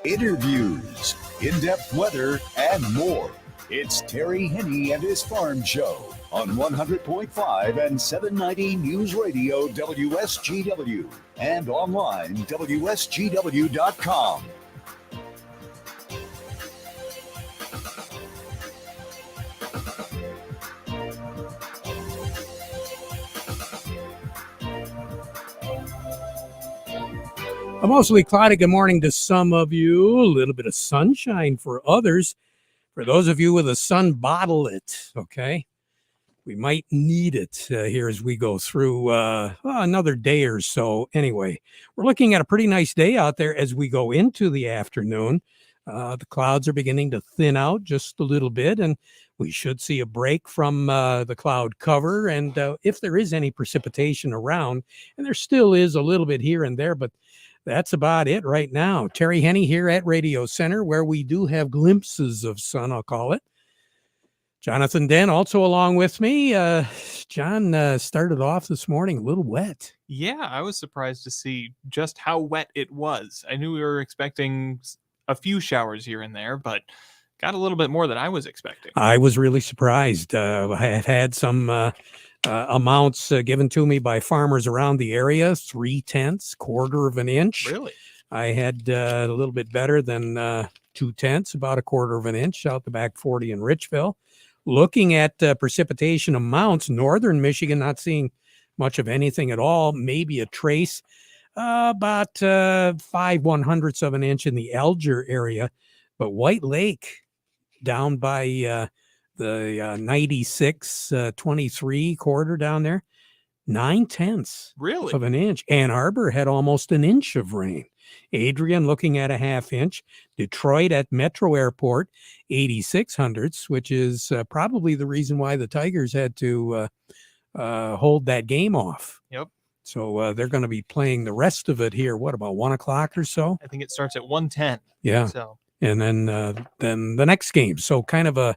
interviews, in-depth weather, and more. It's Terry Henney and his Farm Show on 100.5 and 790 News Radio WSGW and online WSGW.com. A mostly cloudy good morning to some of you. A little bit of sunshine for others. For those of you with a sun, bottle it, okay? We might need it here as we go through another day or so. Anyway, we're looking at a pretty nice day out there as we go into the afternoon. The clouds are beginning to thin out just a little bit, and we should see a break from the cloud cover. And if there is any precipitation around, and there still is a little bit here and there, but that's about it right now. Terry Henney here at Radio Center, where we do have glimpses of sun, I'll call it. Jonathan Dent also along with me. John started off this morning a little wet. Yeah, I was surprised to see just how wet it was. I knew we were expecting a few showers here and there, but got a little bit more than I was expecting. I was really surprised. I had had some amounts given to me by farmers around the area, 0.3, quarter of an inch. Really? I had a little bit better than 0.2, about a quarter of an inch out the back 40 in Richville. Looking at precipitation amounts, northern Michigan not seeing much of anything at all, maybe a trace, about 5/100ths of an inch in the Alger area, but White Lake down by the 96-23 quarter down there, 0.9 Really? of an inch. Ann Arbor had almost an inch of rain. Adrian looking at a 0.5 inch. Detroit at Metro Airport, 86/100ths, which is probably the reason why the Tigers had to hold that game off. Yep. So they're going to be playing the rest of it here. What, about 1 o'clock or so? I think it starts at 1:10. Yeah. So. And then the next game. So kind of a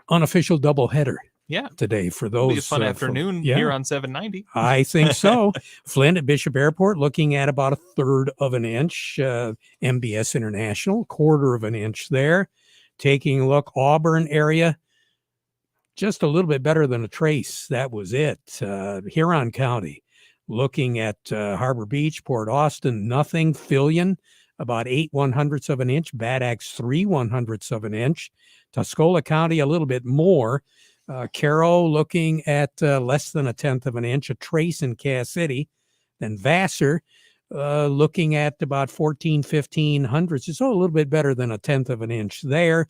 unofficial doubleheader. Yeah. Today for those. It'll be a fun afternoon here on 790. I think so. Flint at Bishop Airport looking at about 1/3 of an inch. MBS International, 1/4 of an inch there. Taking a look, Auburn area, just a little bit better than a trace. That was it. Huron County looking at Harbor Beach, Port Austin, nothing. Fillion, about 8/100ths of an inch. Bad Axe, 3/100ths of an inch. Tuscola County, a little bit more. Caro looking at less than 1/10 of an inch. A trace in Cass City. Then Vassar looking at about 14-1500ths. It's a little bit better than 1/10 of an inch there.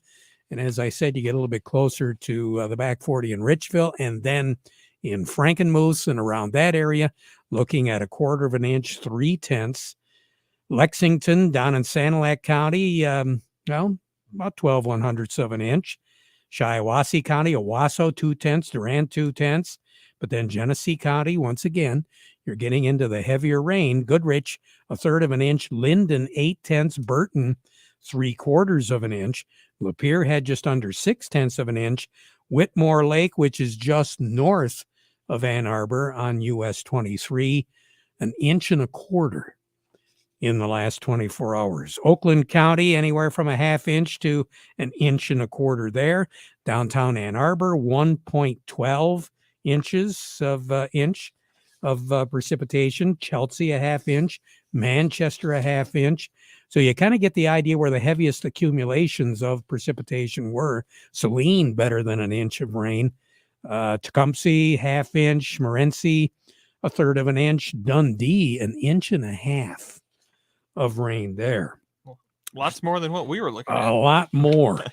And as I said, you get a little bit closer to the back 40 in Richville. And then in Frankenmuth and around that area, looking at 1/4 of an inch, 3/10. Lexington down in Sanilac County, about 12/100ths of an inch. Shiawassee County, Owasso, 2/10, Durant, 2/10. But then Genesee County, once again, you're getting into the heavier rain. Goodrich, 1/3 of an inch. Linden, 8/10. Burton, 3/4 of an inch. Lapeer had just under 6/10 of an inch. Whitmore Lake, which is just north of Ann Arbor on US 23, 1.25 inches in the last 24 hours. Oakland County, anywhere from 1/2 inch to 1.25 inches there. Downtown Ann Arbor, 1.12 inches of precipitation. Chelsea, 1/2 inch. Manchester, 1/2 inch. So you kind of get the idea where the heaviest accumulations of precipitation were. Saline, better than 1 inch of rain. Tecumseh, 1/2 inch. Morenci, 1/3 of an inch. Dundee, 1.5 inches of rain there. Lots more than what we were looking at. A lot more.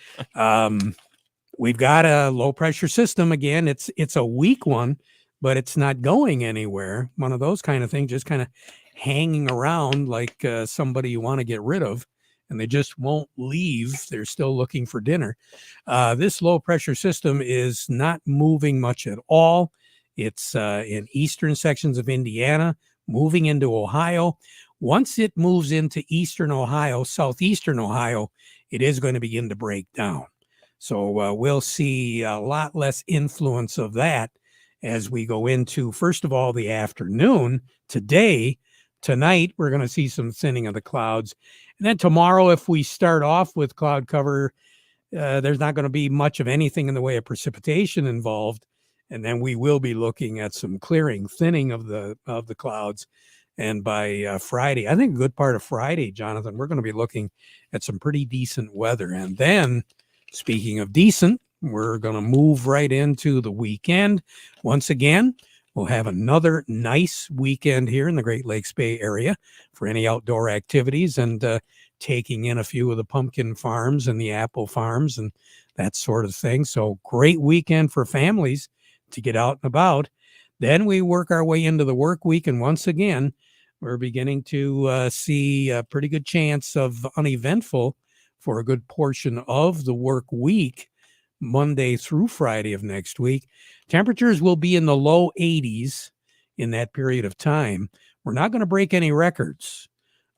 We've got a low pressure system again. It's a weak one, but it's not going anywhere. One of those kind of things, just kind of hanging around like somebody you want to get rid of, and they just won't leave. They're still looking for dinner. This low pressure system is not moving much at all. It's in eastern sections of Indiana, moving into Ohio. Once it moves into eastern Ohio, southeastern Ohio, it is going to begin to break down. So we'll see a lot less influence of that as we go into, first of all, the afternoon. Tonight, we're going to see some thinning of the clouds. And then tomorrow, if we start off with cloud cover, there's not going to be much of anything in the way of precipitation involved. And then we will be looking at some clearing, thinning of the clouds. And by Friday, I think a good part of Friday, Jonathan, we're going to be looking at some pretty decent weather. And then, speaking of decent, we're going to move right into the weekend. Once again, we'll have another nice weekend here in the Great Lakes Bay area for any outdoor activities and taking in a few of the pumpkin farms and the apple farms and that sort of thing. So great weekend for families to get out and about. Then we work our way into the work week. And once again, we're beginning to see a pretty good chance of uneventful for a good portion of the work week, Monday through Friday of next week. Temperatures will be in the low 80s in that period of time. We're not going to break any records.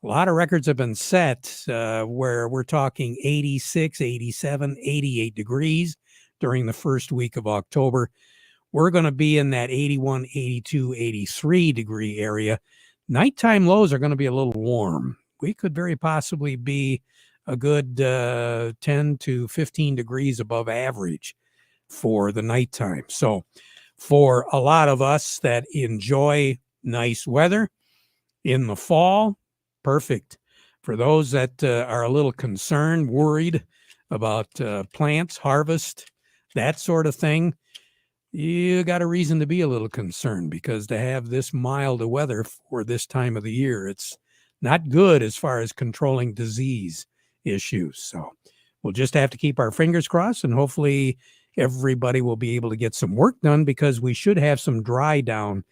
A lot of records have been set where we're talking 86, 87, 88 degrees during the first week of October. We're going to be in that 81, 82, 83 degree area. Nighttime lows are going to be a little warm. We could very possibly be a good 10 to 15 degrees above average for the nighttime. So for a lot of us that enjoy nice weather in the fall, perfect. For those that are a little concerned, worried about plants, harvest, that sort of thing, you got a reason to be a little concerned, because to have this mild weather for this time of the year, it's not good as far as controlling disease issues. So we'll just have to keep our fingers crossed, and hopefully everybody will be able to get some work done, because we should have some dry down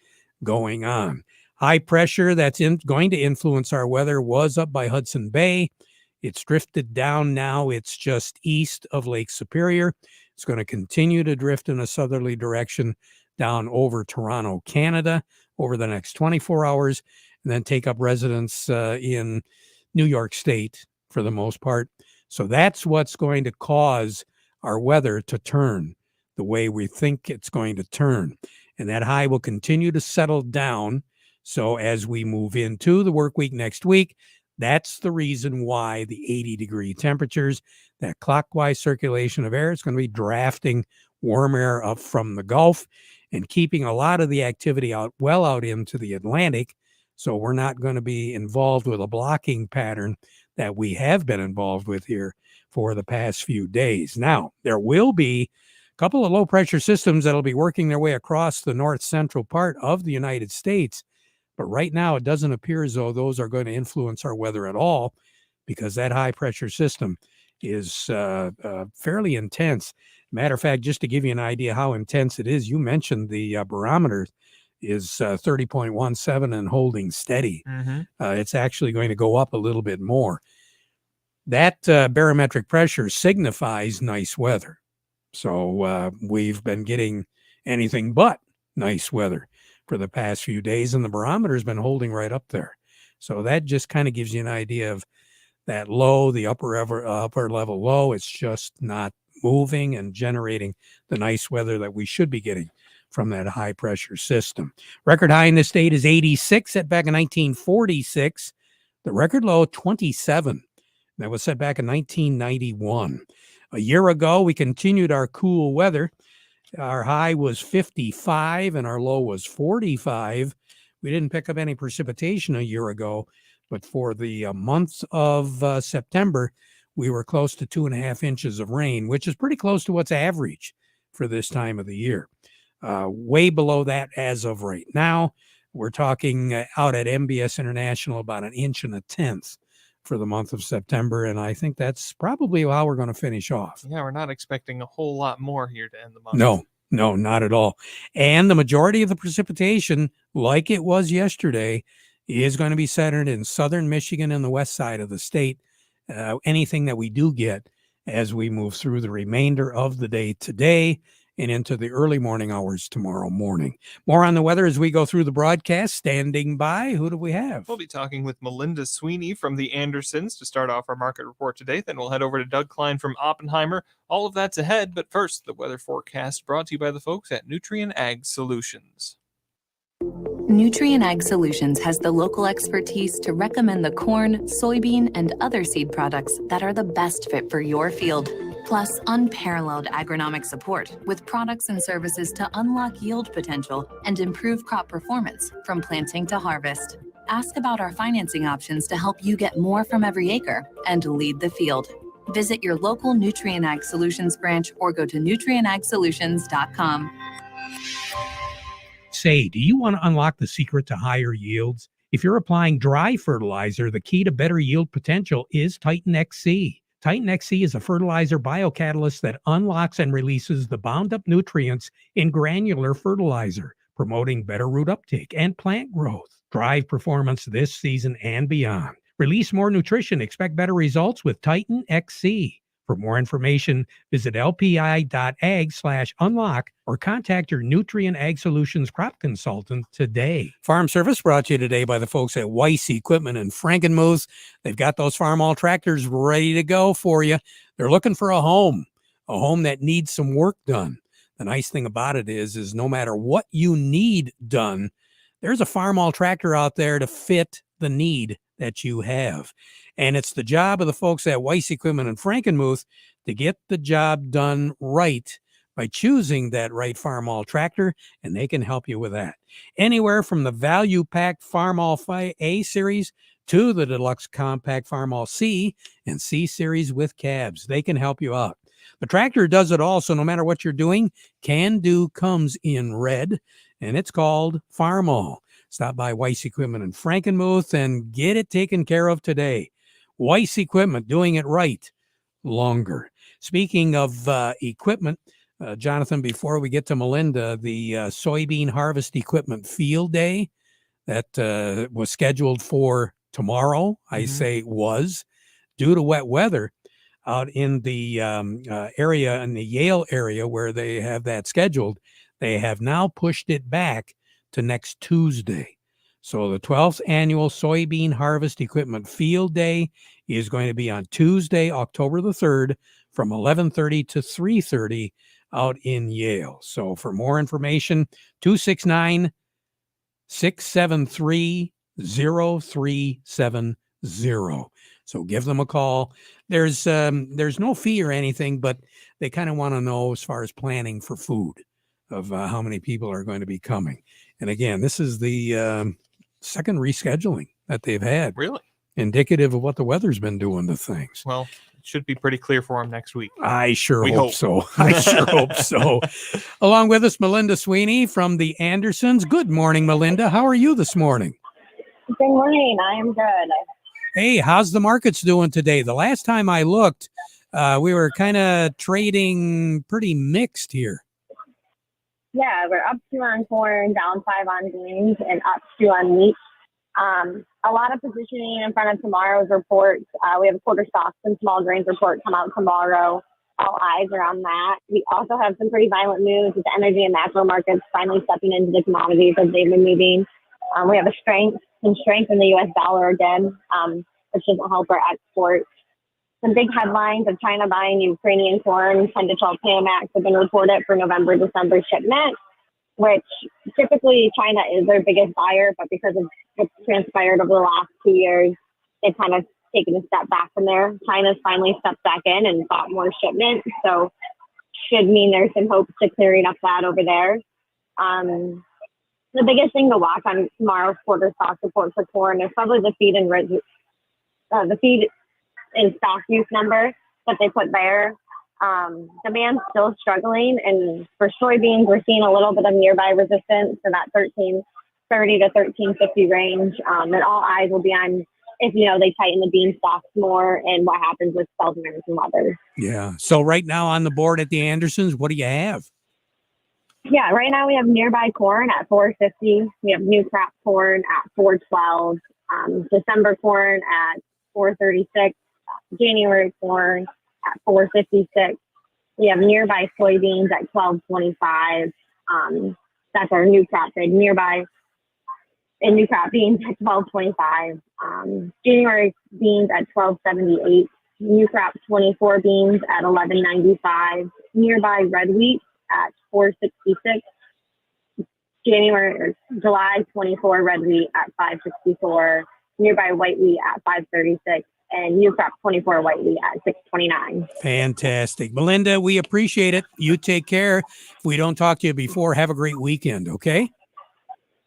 going on. High pressure that's going to influence our weather was up by Hudson Bay. It's drifted down now. It's just east of Lake Superior. It's going to continue to drift in a southerly direction down over Toronto, Canada, over the next 24 hours, and then take up residence in New York State for the most part. So that's what's going to cause our weather to turn the way we think it's going to turn. And that high will continue to settle down. So as we move into the work week next week, that's the reason why the 80-degree temperatures, that clockwise circulation of air, is going to be drafting warm air up from the Gulf and keeping a lot of the activity out into the Atlantic. So we're not going to be involved with a blocking pattern that we have been involved with here for the past few days. Now, there will be a couple of low-pressure systems that'll be working their way across the north-central part of the United States. But right now, it doesn't appear as though those are going to influence our weather at all, because that high-pressure system is fairly intense. Matter of fact, just to give you an idea how intense it is, you mentioned the barometer is 30.17 and holding steady. It's actually going to go up a little bit more. That barometric pressure signifies nice weather. So we've been getting anything but nice weather for the past few days, and the barometer has been holding right up there. So that just kind of gives you an idea of that low, the upper level low. It's just not moving and generating the nice weather that we should be getting from that high pressure system. Record high in the state is 86, set back in 1946. The record low, 27. That was set back in 1991. A year ago, we continued our cool weather. Our high was 55 and our low was 45. We didn't pick up any precipitation a year ago, but for the month of September, we were close to 2.5 inches of rain, which is pretty close to what's average for this time of the year. Way below that as of right now. We're talking out at MBS International about 1.1 inches for the month of September, and I think that's probably how we're going to finish off. Yeah, we're not expecting a whole lot more here to end the month. No, not at all. And the majority of the precipitation, like it was yesterday, is going to be centered in southern Michigan and the west side of the state. Anything that we do get as we move through the remainder of the day today and into the early morning hours tomorrow morning. More on the weather as we go through the broadcast. Standing by, who do we have? We'll be talking with Melinda Sweeney from the Andersons to start off our market report today. Then we'll head over to Doug Klein from Oppenheimer. All of that's ahead, but first, the weather forecast brought to you by the folks at Nutrien Ag Solutions. Nutrien Ag Solutions has the local expertise to recommend the corn, soybean, and other seed products that are the best fit for your field. Plus, unparalleled agronomic support with products and services to unlock yield potential and improve crop performance from planting to harvest. Ask about our financing options to help you get more from every acre and lead the field. Visit your local Nutrien Ag Solutions branch or go to nutrienagsolutions.com. Say, do you want to unlock the secret to higher yields? If you're applying dry fertilizer, the key to better yield potential is Titan XC. Titan XC is a fertilizer biocatalyst that unlocks and releases the bound up nutrients in granular fertilizer, promoting better root uptake and plant growth. Drive performance this season and beyond. Release more nutrition. Expect better results with Titan XC. For more information, visit lpi.ag/unlock or contact your Nutrien Ag Solutions crop consultant today. Farm Service brought to you today by the folks at Weiss Equipment in Frankenmuth. They've got those Farmall tractors ready to go for you. They're looking for a home that needs some work done. The nice thing about it is no matter what you need done, there's a Farmall tractor out there to fit the need that you have. And it's the job of the folks at Weiss Equipment in Frankenmuth to get the job done right by choosing that right Farmall tractor, and they can help you with that. Anywhere from the value-packed Farmall A Series to the Deluxe Compact Farmall C and C Series with cabs. They can help you out. The tractor does it all, so no matter what you're doing, Can Do comes in red, and it's called Farmall. Stop by Weiss Equipment in Frankenmuth and get it taken care of today. Weiss Equipment, doing it right longer. Speaking of equipment, Jonathan, before we get to Melinda, the soybean harvest equipment field day that was scheduled for tomorrow, I say was, due to wet weather out in the area, in the Yale area where they have that scheduled, they have now pushed it back to next Tuesday. So the 12th annual soybean harvest equipment field day is going to be on Tuesday, October the 3rd from 11:30 to 3:30 out in Yale. So for more information, 269-673-0370. So give them a call. There's no fee or anything, but they kind of want to know as far as planning for food of how many people are going to be coming. And again, this is the second rescheduling that they've had. Really? Indicative of what the weather's been doing to things. Well, it should be pretty clear for them next week. I sure hope so. I sure hope so. Along with us, Melinda Sweeney from the Andersons. Good morning, Melinda. How are you this morning? Good morning. I am good. Hey, how's the markets doing today? The last time I looked, we were kind of trading pretty mixed here. Yeah, we're up 2 on corn, down 5 on beans, and up 2 on wheat. A lot of positioning in front of tomorrow's reports. We have a quarter stocks and small grains report come out tomorrow. All eyes are on that. We also have some pretty violent moves with the energy and macro markets finally stepping into the commodities as they've been moving. We have some strength in the U.S. dollar again, which doesn't help our exports. Some big headlines of China buying Ukrainian corn, 10 to 12 Panamax have been reported for November-December shipment, which typically China is their biggest buyer, but because of what's transpired over the last 2 years, they've kind of taken a step back from there. China's finally stepped back in and bought more shipment, so should mean there's some hopes to clearing up that over there. The biggest thing to watch on tomorrow's quarter stock report for corn is probably the feed and stock use number that they put there. Demand's still struggling, and for soybeans, we're seeing a little bit of nearby resistance to that 1330 to 1350 range. And all eyes will be on if, they tighten the bean stocks more and what happens with South American weather. Yeah. So right now on the board at the Andersons, what do you have? Yeah, right now we have nearby corn at 450. We have new crop corn at 412. December corn at 436. January corn at 456. We have nearby soybeans at 1225. That's our new crop grade. Nearby and new crop beans at 1225. January beans at 1278. New crop 24 beans at 1195. Nearby red wheat at 466. July 24 red wheat at 564, nearby white wheat at 536, and new crop 24 white wheat at 629. Fantastic. Melinda, we appreciate it. You take care. If we don't talk to you before, have a great weekend, okay?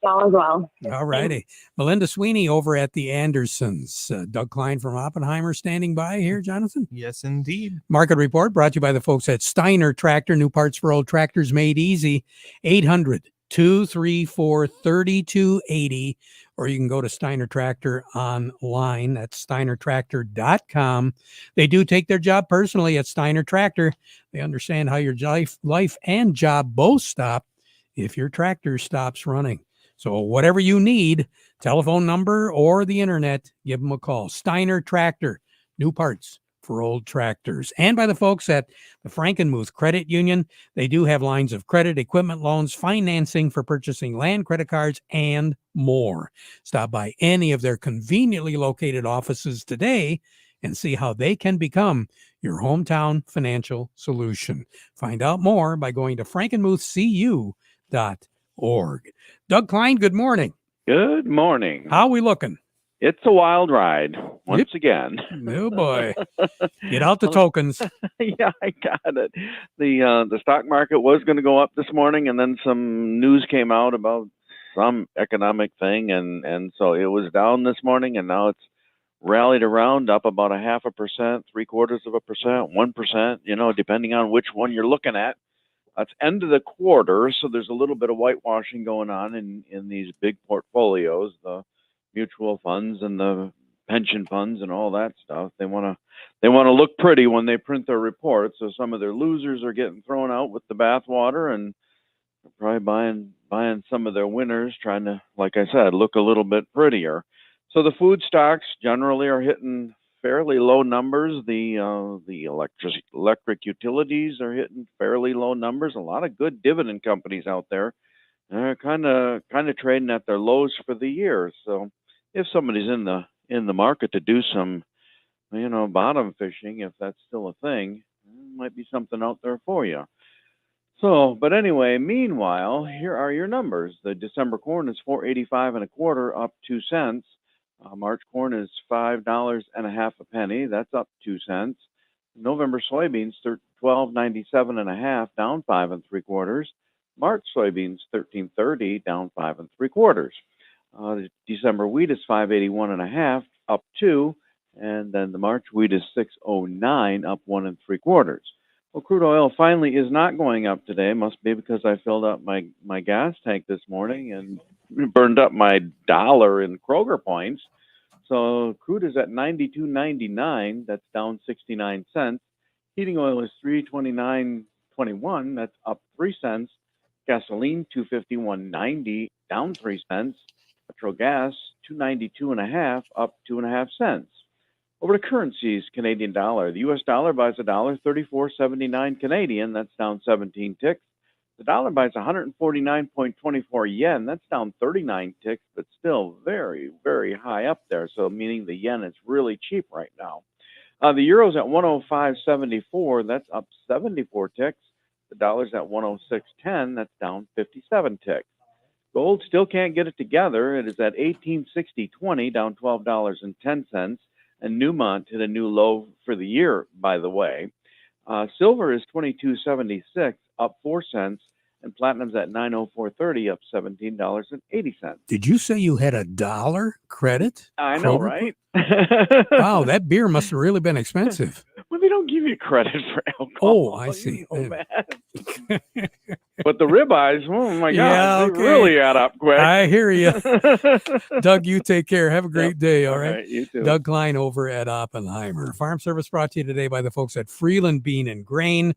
All as well. All righty. Melinda Sweeney over at the Andersons. Doug Klein from Oppenheimer standing by here, Jonathan. Yes, indeed. Market report brought to you by the folks at Steiner Tractor. New parts for old tractors made easy. 800-234-3280. Or you can go to Steiner Tractor online. That's steinertractor.com. They do take their job personally at Steiner Tractor. They understand how your life and job both stop if your tractor stops running. So whatever you need, telephone number or the internet, give them a call. Steiner Tractor, new parts for old tractors. And by the folks at the Frankenmuth Credit Union. They do have lines of credit, equipment loans, financing for purchasing land, credit cards, and more. Stop by any of their conveniently located offices today and see how they can become your hometown financial solution. Find out more by going to frankenmuthcu.org. Doug Klein, good morning. Good morning. How are we looking? It's a wild ride once again. Oh boy. Get out the tokens. Yeah, I got it. The stock market was going to go up this morning, and then some news came out about some economic thing, and so it was down this morning, and now it's rallied around, up about 0.5%, 0.75%, 1%, depending on which one you're looking at. It's end of the quarter, so there's a little bit of whitewashing going on in these big portfolios, the mutual funds and the pension funds and all that stuff. They want to look pretty when they print their reports. So some of their losers are getting thrown out with the bathwater, and they're probably buying some of their winners, trying to, like I said, look a little bit prettier. So the food stocks generally are hitting fairly low numbers. The electric utilities are hitting fairly low numbers. A lot of good dividend companies out there. They're kind of trading at their lows for the year. So if somebody's in the market to do some, bottom fishing, if that's still a thing, there might be something out there for you. So, but anyway, meanwhile, here are your numbers. The December corn is $4.85 up 2 cents. March corn is $5.50 a penny. That's up 2 cents. November soybeans $12.97.5, down 5 3/4. March soybeans $13.30, down 5 3/4. December wheat is $5.81.5, up 2, and then the March wheat is $6.09, up 1 3/4. Well, crude oil finally is not going up today. Must be because I filled up my gas tank this morning and burned up my $1 in Kroger points. So crude is at $92.99. That's down 69 cents. Heating oil is $329.21. That's up 3 cents. Gasoline $251.90, down 3 cents. Petrol gas $292.5, up 2.5 cents. Over to currencies, Canadian dollar. The U.S. dollar buys $1.3479 Canadian. That's down 17 ticks. The dollar buys 149.24 yen. That's down 39 ticks, but still very, very high up there. So meaning the yen is really cheap right now. The euro's at 105.74. That's up 74 ticks. The dollar's at 106.10. That's down 57 ticks. Gold still can't get it together. It is at 1860.20, down $12.10. And Newmont hit a new low for the year, by the way. Silver is $22.76, up 4 cents, and platinum's at $904.30, up $17.80. Did you say you had $1 credit? I know, Kroger? right? Wow, that beer must have really been expensive. Well, they don't give you credit for alcohol. Oh, I see. But the ribeyes, oh my God, Yeah, they okay. really add up quick. I hear you. Doug, you take care. Have a great day, all right? You too. Doug Klein over at Oppenheimer. Farm Service brought to you today by the folks at Freeland Bean and Grain.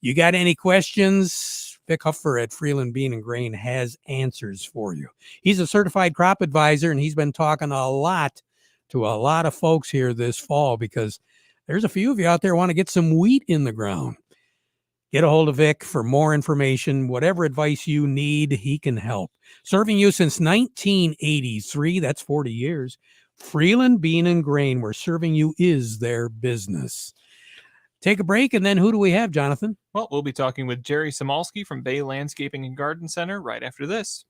You got any questions? Vic Huffer at Freeland Bean and Grain has answers for you. He's a certified crop advisor, and he's been talking a lot to a lot of folks here this fall because there's a few of you out there want to get some wheat in the ground. Get a hold of Vic for more information. Whatever advice you need, he can help. Serving you since 1983, that's 40 years. Freeland Bean and Grain, where serving you is their business. Take a break, and then who do we have, Jonathan? Well, we'll be talking with Jerry Samolsky from Bay Landscaping and Garden Center right after this.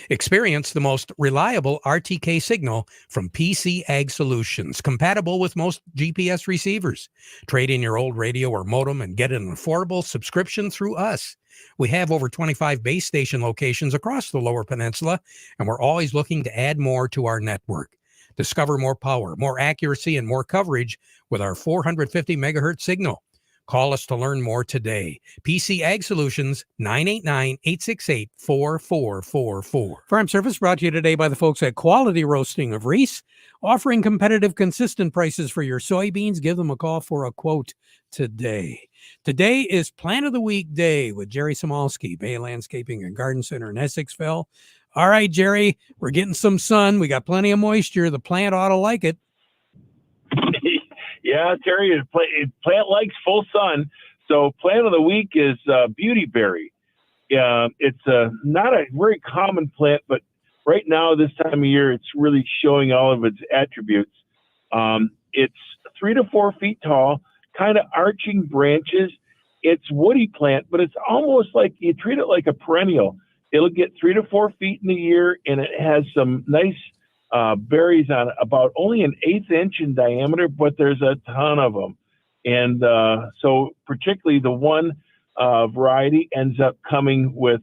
Experience the most reliable RTK signal from PC Ag Solutions, compatible with most GPS receivers. Trade in your old radio or modem and get an affordable subscription through us. We have over 25 base station locations across the Lower Peninsula, and we're always looking to add more to our network. Discover more power, more accuracy, and more coverage with our 450 megahertz signal. Call us to learn more today. PC Ag Solutions, 989-868-4444. Farm Service brought to you today by the folks at Quality Roasting of Reese, offering competitive, consistent prices for your soybeans. Give them a call for a quote today. Today is Plant of the Week Day with Jerry Samalski, Bay Landscaping and Garden Center in Essexville. All right, Jerry, we're getting some sun. We got plenty of moisture. The plant ought to like it. Yeah, Terry, plant likes full sun. So plant of the week is beautyberry. It's not a very common plant, but right now, this time of year, it's really showing all of its attributes. It's 3 to 4 feet tall, kind of arching branches. It's woody plant, but it's almost like you treat it like a perennial. It'll get 3 to 4 feet in the year, and it has some nice berries on it, about only an 1/8 inch in diameter, but there's a ton of them. And so particularly the one variety ends up coming with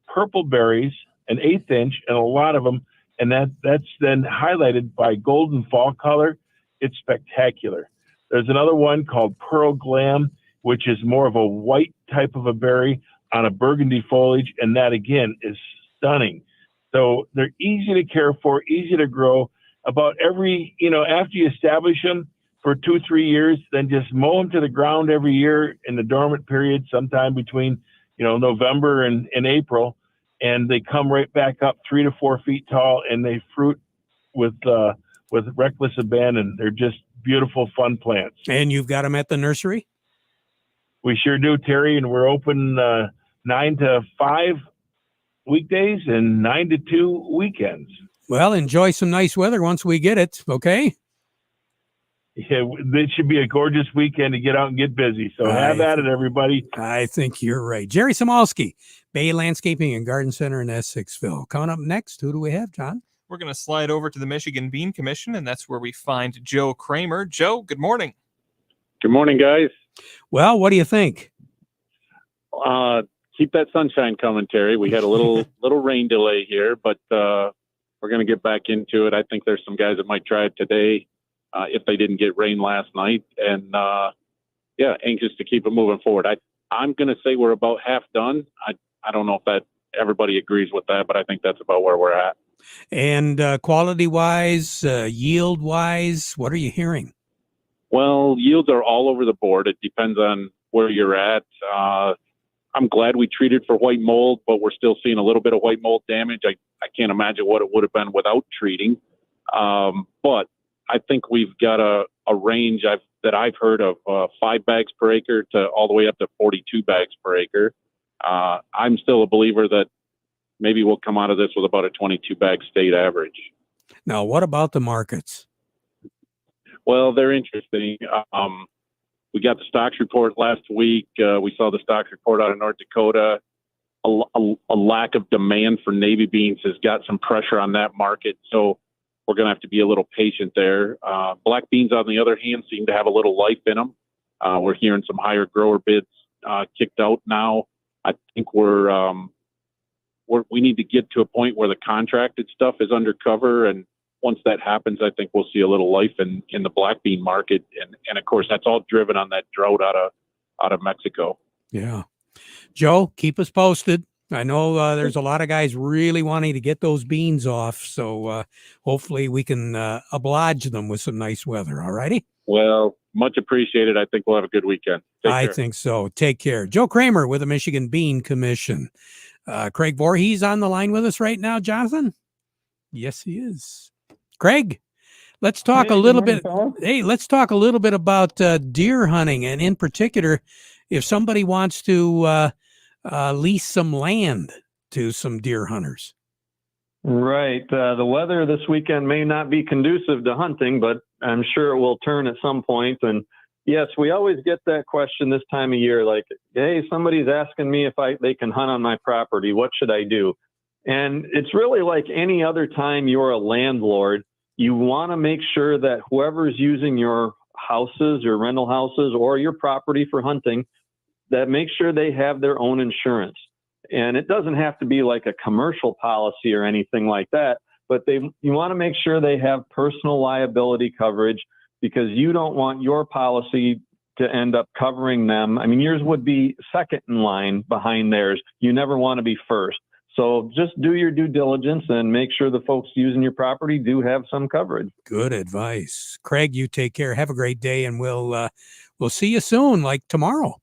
purple berries, an 1/8 inch, and a lot of them. And that's then highlighted by golden fall color. It's spectacular. There's another one called Pearl Glam, which is more of a white type of a berry on a burgundy foliage. And that, again, is stunning. So they're easy to care for, easy to grow. About every, after you establish them for 2-3 years, then just mow them to the ground every year in the dormant period, sometime between, November and April. And they come right back up 3 to 4 feet tall, and they fruit with reckless abandon. They're just beautiful, fun plants. And you've got them at the nursery? We sure do, Terry, and we're open 9 to 5 weekdays and 9 to 2 weekends. Well, enjoy some nice weather once we get it, okay? Yeah, it should be a gorgeous weekend to get out and get busy. So have at it, everybody. I think you're right. Jerry Samalski, Bay Landscaping and Garden Center in Essexville. Coming up next, who do we have, John? We're going to slide over to the Michigan Bean Commission, and that's where we find Joe Kramer. Joe, good morning. Good morning, guys. Well, what do you think? Keep that sunshine coming, Terry. We had a little rain delay here, but we're going to get back into it. I think there's some guys that might try it today if they didn't get rain last night. And, anxious to keep it moving forward. I'm going to say we're about half done. I don't know if that everybody agrees with that, but I think that's about where we're at. And quality-wise, yield-wise, what are you hearing? Well, yields are all over the board. It depends on where you're at. I'm glad we treated for white mold, but we're still seeing a little bit of white mold damage. I can't imagine what it would have been without treating. But I think we've got a range that I've heard of 5 bags per acre to all the way up to 42 bags per acre. I'm still a believer that maybe we'll come out of this with about a 22 bag state average. Now, what about the markets? Well, they're interesting. We got the stocks report last week. We saw the stocks report out of North Dakota. A lack of demand for navy beans has got some pressure on that market. So we're going to have to be a little patient there. Black beans, on the other hand, seem to have a little life in them. We're hearing some higher grower bids kicked out now. I think we need to get to a point where the contracted stuff is undercover, and once that happens, I think we'll see a little life in the black bean market, and of course that's all driven on that drought out of Mexico. Yeah, Joe, keep us posted. I know there's a lot of guys really wanting to get those beans off, so hopefully we can oblige them with some nice weather. All righty. Well, much appreciated. I think we'll have a good weekend. I think so. Take care. Joe Kramer with the Michigan Bean Commission. Craig Voorhees on the line with us right now, Jonathan. Yes, he is. Craig, let's talk a little bit. Hey, let's talk a little bit about deer hunting, and in particular, if somebody wants to lease some land to some deer hunters. Right. The weather this weekend may not be conducive to hunting, but I'm sure it will turn at some point. And yes, we always get that question this time of year, like, hey, somebody's asking me if they can hunt on my property. What should I do? And it's really like any other time you're a landlord. You want to make sure that whoever's using your houses or rental houses or your property for hunting, that make sure they have their own insurance. And it doesn't have to be like a commercial policy or anything like that, but you want to make sure they have personal liability coverage, because you don't want your policy to end up covering them. I mean, yours would be second in line behind theirs. You never want to be first. So just do your due diligence and make sure the folks using your property do have some coverage. Good advice. Craig, you take care. Have a great day, and we'll see you soon, like tomorrow.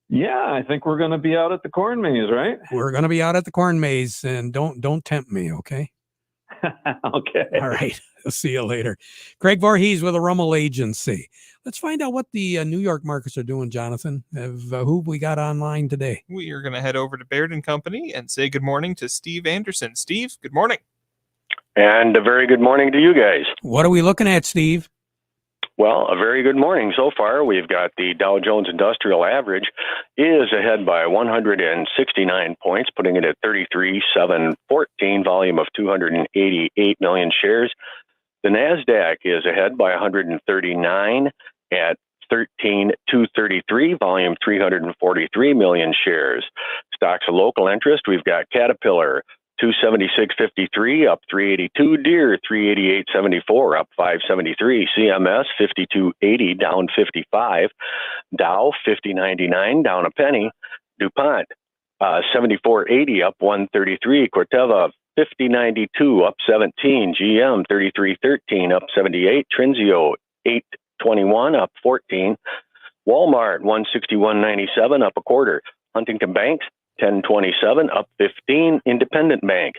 Yeah, I think we're going to be out at the corn maze, right? We're going to be out at the corn maze, and don't tempt me, okay? Okay. All right. I'll see you later. Craig Voorhees with the Rummel Agency. Let's find out what the New York markets are doing, Jonathan. Who we got online today? We are going to head over to Baird & Company and say good morning to Steve Anderson. Steve, good morning. And a very good morning to you guys. What are we looking at, Steve? Well, a very good morning so far. We've got the Dow Jones Industrial Average is ahead by 169 points, putting it at 33,714, volume of 288 million shares. The NASDAQ is ahead by 139 at 13,233, volume 343 million shares. Stocks of local interest, we've got Caterpillar 276.53, up 382. Deere 388.74, up 573. CMS 52.80, down 55. Dow 50.99, down a penny. DuPont 74.80, up 133. Corteva 50.92, up 17. GM 33.13, up 78. Trinzio 8.21, up 14. Walmart 161.97, up a quarter. Huntington Banks 10.27, up 15. Independent Bank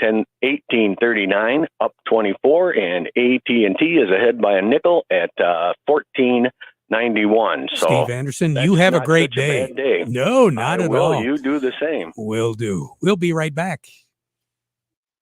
18.39, up 24, and AT&T is ahead by a nickel at 14.91. So Steve Anderson, you have a great day. bad day. No, not at all. You do the same. Will do. We'll be right back.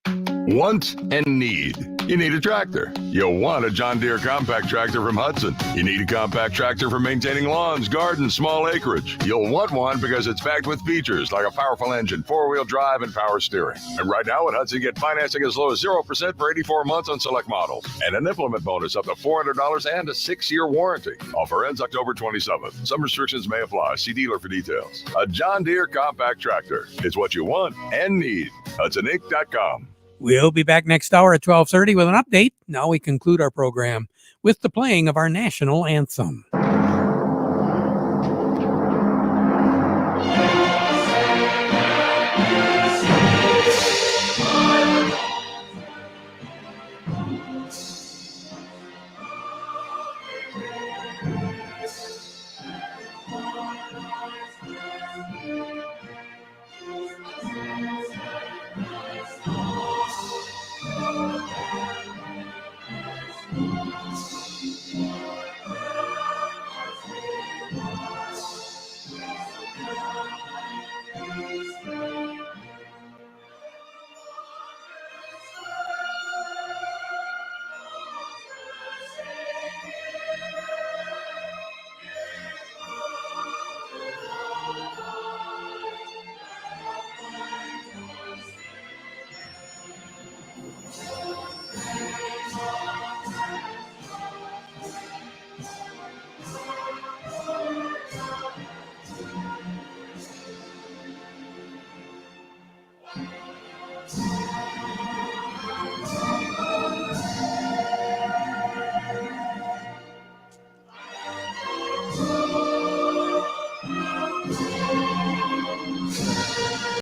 Want and need. You need a tractor. You'll want a John Deere compact tractor from Hudson. You need a compact tractor for maintaining lawns, gardens, small acreage. You'll want one because it's packed with features like a powerful engine, four-wheel drive, and power steering. And right now at Hudson, get financing as low as 0% for 84 months on select models. And an implement bonus up to $400 and a 6-year warranty. Offer ends October 27th. Some restrictions may apply. See dealer for details. A John Deere compact tractor. It's what you want and need. HudsonInc.com. We'll be back next hour at 12:30 with an update. Now we conclude our program with the playing of our national anthem.